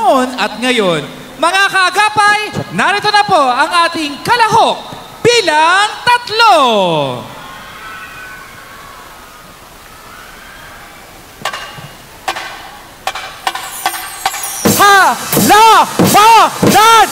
noon at ngayon. Mga kaagapay, narito na po ang ating kalahok bilang 3. Halabanan!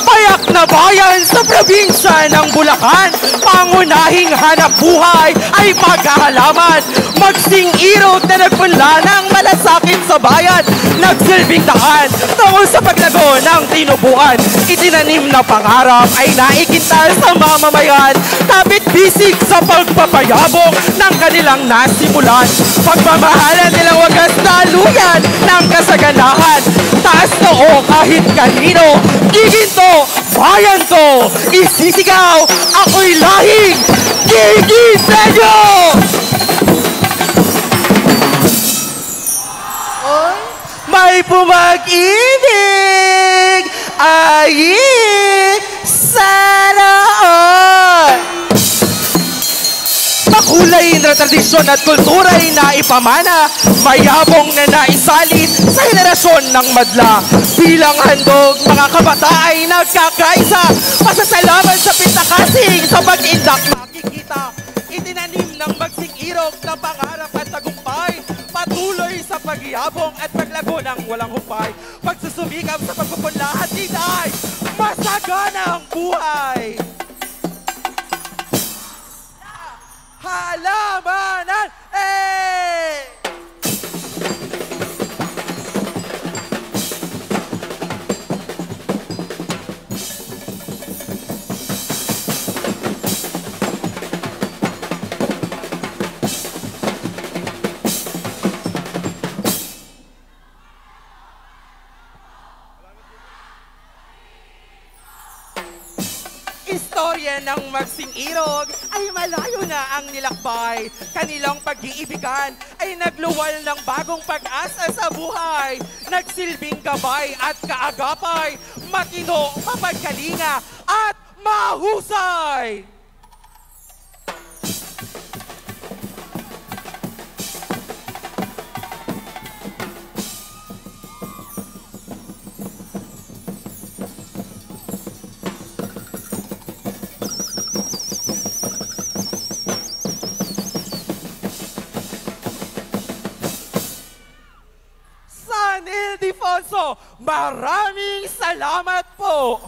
Payak na bayan sa probinsya ng Bulacan, pangunahing hanap buhay ay paghahalaman. Magsing-irog na nagpunla ng malasakit sa bayan, nagsilbing daan tungo sa paglago ng tinubuan. Itinanim na pangarap ay naikintal sa mamamayan, kapit bisig sa pagpapayabong ng kanilang nasimulan. Pagmamahalan nilang wagas daluyan ng kasaganahan, taas noo kahit kanino, iginto, bayan ko, isisigaw, ako'y lahing Gigiseño! May pumag-ibig ay sana all. Makulay na tradisyon at kultura ay naipamana, mayabong na naisalin sa henerasyon ng madla. Bilang handog, mga kabata ay nagkakaisa, pasasalamat sa pintakasing sa pag-indak makikita. Itinanim ng magsing-irog na pangarap at tagumpay, patuloy sa pagyabong at paglago ng walang humpay. Pagsusumikap sa pagpupunla at ditay, masagana ang buhay. Halamanan! Istorya ng magsing-irog ay malayo na ang nilakbay. Kanilang pag-iibigan ay nagluwal ng bagong pag-asa sa buhay. Nagsilbing gabay at kaagapay, matino, mapagkalinga at mahusay. Ildefonso, maraming salamat po!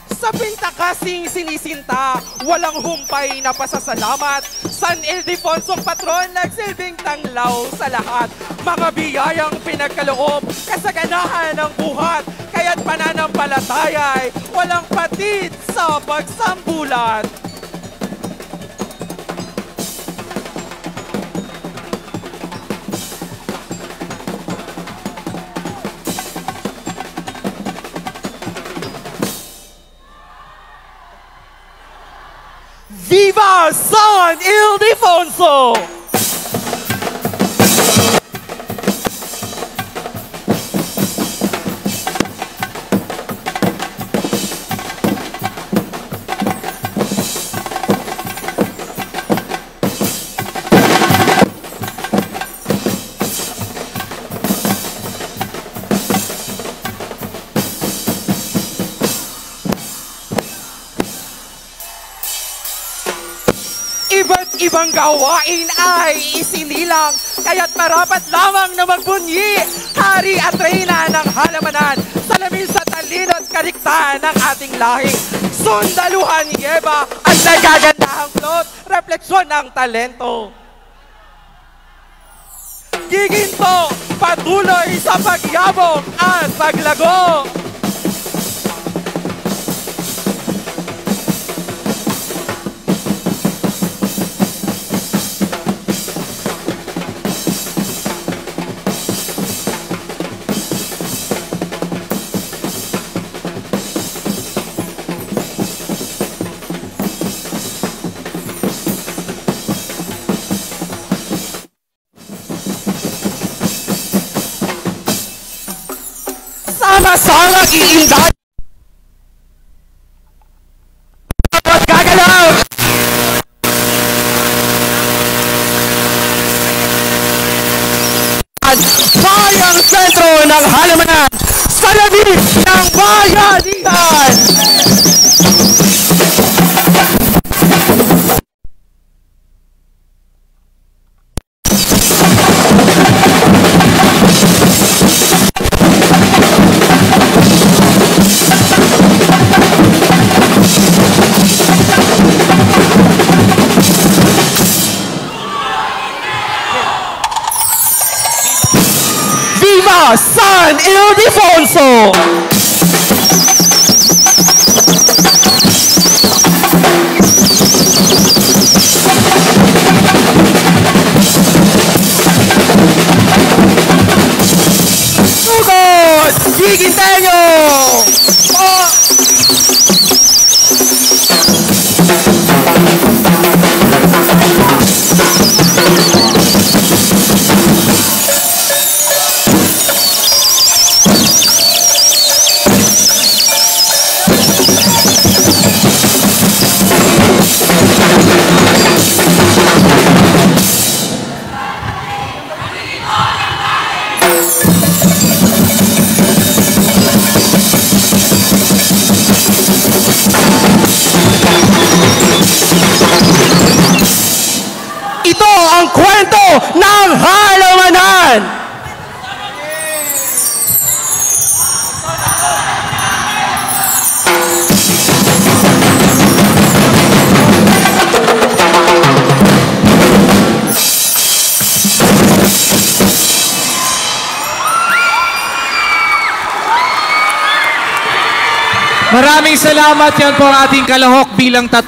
Sa pintakasing sinisinta, walang humpay na pasasalamat. San Ildefonso patron, nagsilbing tanglaw sa lahat. Mga biyayang pinagkaloob, kasaganahan ng buhat, kaya't pananampalataya'y walang patid sa pagsambulat. Viva San Ildefonso! Iba't ibang gawain ay isinilang, kaya't marapat lamang na magbunyi, hari at reyna ng halamanan, salamin sa talino at kariktahan ng ating lahi. Sundaluhan yeba at nagagandahang plot, refleksyon ng talento. Giginto, patuloy sa pagyabong at paglago. Sama-sama iindan at gagalaw. Halamanan, bayang sentro ng halamanan, sa labis ng bayanihan. Viva San Ildefonso! Sugod! Giginteño! Ito ang kwento ng halamanan! Maraming salamat, yan po ang ating kalahok bilang 3.